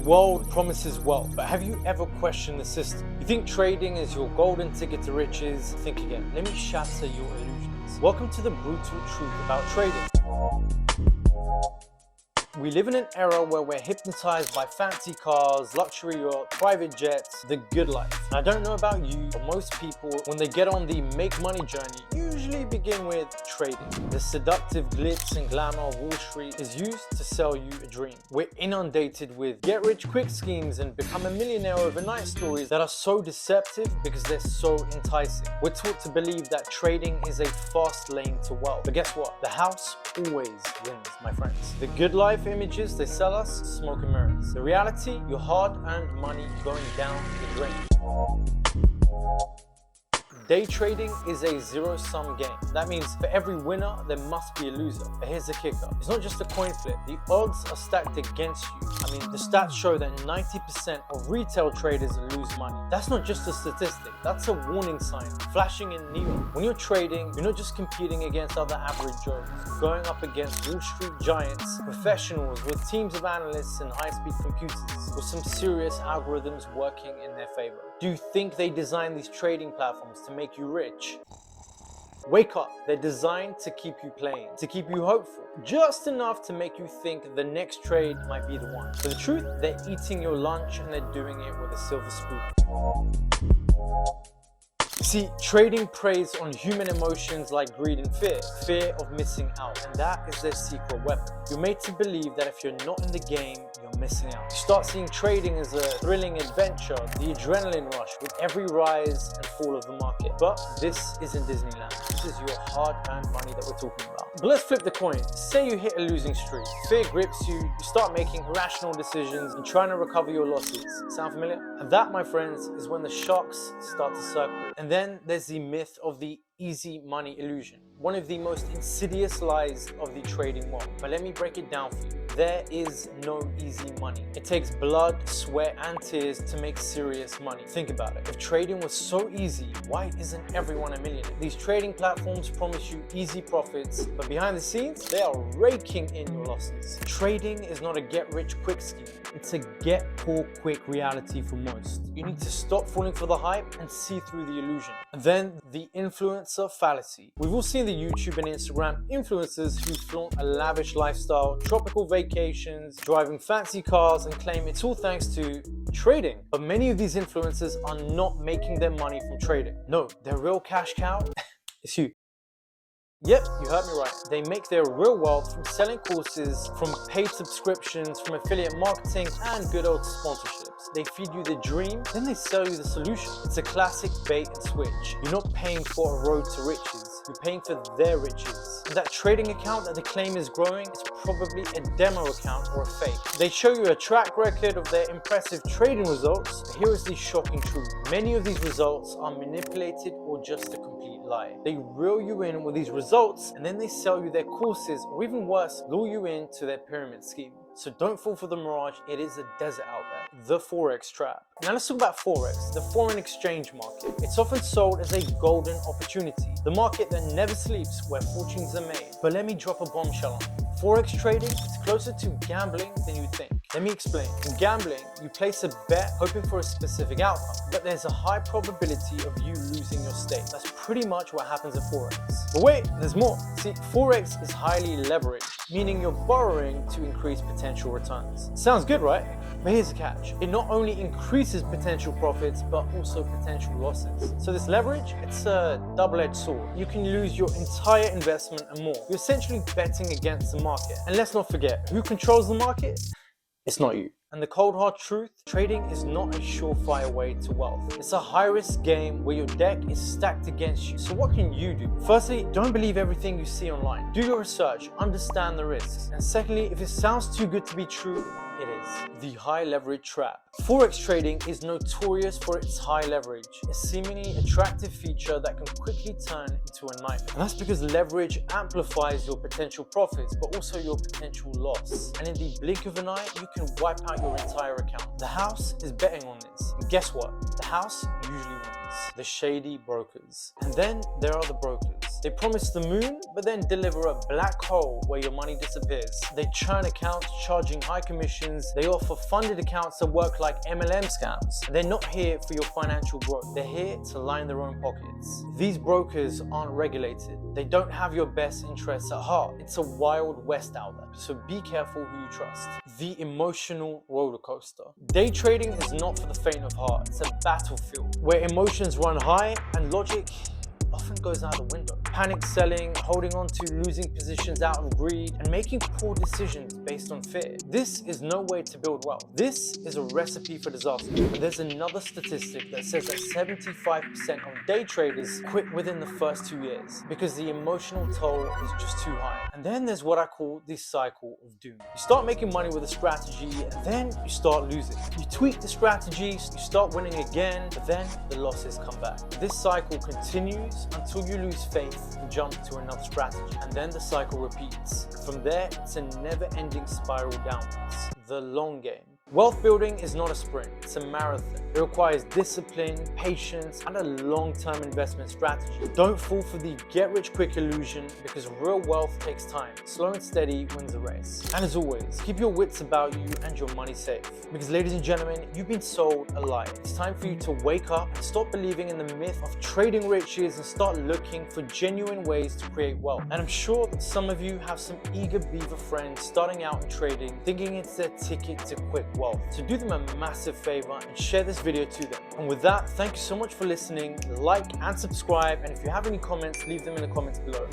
world promises wealth, but have you ever questioned the system? You think trading is your golden ticket to riches? Think again. Let me shatter your illusions. Welcome to the brutal truth about trading. We live in an era where we're hypnotized by fancy cars, luxury yachts, private jets, the good life. And I don't know about you, but most people, when they get on the make money journey, usually begin with trading. The seductive glitz and glamour of Wall Street is used to sell you a dream. We're inundated with get-rich-quick schemes and become a millionaire overnight stories that are so deceptive because they're so enticing. We're taught to believe that trading is a fast lane to wealth. But guess what? The house always wins, my friends. The good life images they sell us, smoke and mirrors. The reality, your hard-earned money going down the drain. Day trading is a zero-sum game. That means for every winner, there must be a loser. But here's the kicker. It's not just a coin flip. The odds are stacked against you. I mean, the stats show that 90% of retail traders lose money. That's not just a statistic. That's a warning sign flashing in neon. When you're trading, you're not just competing against other average Joes. You're going up against Wall Street giants, professionals with teams of analysts and high-speed computers with some serious algorithms working in their favor. Do you think they designed these trading platforms to make you rich? Wake up, they're designed to keep you playing, to keep you hopeful, just enough to make you think the next trade might be the one. But the truth, they're eating your lunch and they're doing it with a silver spoon. See, trading preys on human emotions like greed and fear of missing out, and that is their secret weapon. You're made to believe that if you're not in the game, you're missing out. You start seeing trading as a thrilling adventure, the adrenaline rush with every rise and fall of the market. But this isn't Disneyland. This is your hard-earned money that we're talking about. But let's flip the coin. Say you hit a losing streak. Fear grips you, you start making irrational decisions and trying to recover your losses. Sound familiar? And that, my friends, is when the sharks start to circle. And then there's the myth of the easy money illusion, one of the most insidious lies of the trading world. But let me break it down for you. There is no easy money. It takes blood, sweat, and tears to make serious money. Think about it. If trading was so easy, why isn't everyone a millionaire? These trading platforms promise you easy profits, but behind the scenes, they are raking in your losses. Trading is not a get-rich-quick scheme. It's a get-poor-quick reality for most. You need to stop falling for the hype and see through the illusion. And then the influencer fallacy. We've all seen the YouTube and Instagram influencers who flaunt a lavish lifestyle, tropical vacations, driving fancy cars, and claim it's all thanks to trading. But many of these influencers are not making their money from trading. No, their real cash cow is you. Yep, you heard me right. They make their real wealth from selling courses, from paid subscriptions, from affiliate marketing, and good old sponsorships. They feed you the dream, then they sell you the solution. It's a classic bait and switch. You're not paying for a road to riches. You're paying for their riches. And that trading account that they claim is growing is probably a demo account or a fake. They show you a track record of their impressive trading results, but here is the shocking truth. Many of these results are manipulated or just a complete lie. They reel you in with these results and then they sell you their courses, or even worse, lure you into their pyramid scheme. So don't fall for the mirage, it is a desert out there. The Forex Trap. Now let's talk about Forex, the foreign exchange market. It's often sold as a golden opportunity, the market that never sleeps, where fortunes are made. But let me drop a bombshell on you. Forex trading is closer to gambling than you think. Let me explain. In gambling, you place a bet hoping for a specific outcome, but there's a high probability of you losing your stake. That's pretty much what happens at Forex. But wait, there's more. See, Forex is highly leveraged, meaning you're borrowing to increase potential returns. Sounds good, right? But here's the catch. It not only increases potential profits, but also potential losses. So this leverage, it's a double-edged sword. You can lose your entire investment and more. You're essentially betting against the market. And let's not forget, who controls the market? It's not you. And the cold hard truth, trading is not a surefire way to wealth. It's a high-risk game where your deck is stacked against you. So what can you do? Firstly, don't believe everything you see online. Do your research, understand the risks. And secondly, if it sounds too good to be true, it is. The high leverage trap. Forex trading is notorious for its high leverage, a seemingly attractive feature that can quickly turn into a nightmare. And that's because leverage amplifies your potential profits, but also your potential loss. And in the blink of an eye, you can wipe out your entire account. The house is betting on this. And guess what? The house usually wins. The Shady Brokers. And then there are the brokers. They promise the moon, but then deliver a black hole where your money disappears. They churn accounts charging high commissions. They offer funded accounts that work like MLM scams. They're not here for your financial growth. They're here to line their own pockets. These brokers aren't regulated. They don't have your best interests at heart. It's a wild west out there, so be careful who you trust. The emotional roller coaster. Day trading is not for the faint of heart. It's a battlefield where emotions run high and logic often goes out the window. Panic selling, holding on to losing positions out of greed, and making poor decisions based on fear. This is no way to build wealth. This is a recipe for disaster. And there's another statistic that says that 75% of day traders quit within the first 2 years because the emotional toll is just too high. And then there's what I call the cycle of doom. You start making money with a strategy, and then you start losing. You tweak the strategy, you start winning again, but then the losses come back. This cycle continues until you lose faith and jump to another strategy, and then the cycle repeats. From there, it's a never-ending spiral downwards. The long game. Wealth building is not a sprint, it's a marathon. It requires discipline, patience, and a long-term investment strategy. Don't fall for the get-rich-quick illusion, because real wealth takes time. Slow and steady wins the race. And as always, keep your wits about you and your money safe. Because ladies and gentlemen, you've been sold a lie. It's time for you to wake up and stop believing in the myth of trading riches and start looking for genuine ways to create wealth. And I'm sure that some of you have some eager beaver friends starting out in trading, thinking it's their ticket to quick wealth. So do them a massive favor and share this video to them. And with that, thank you so much for listening. Like and subscribe, and if you have any comments, leave them in the comments below.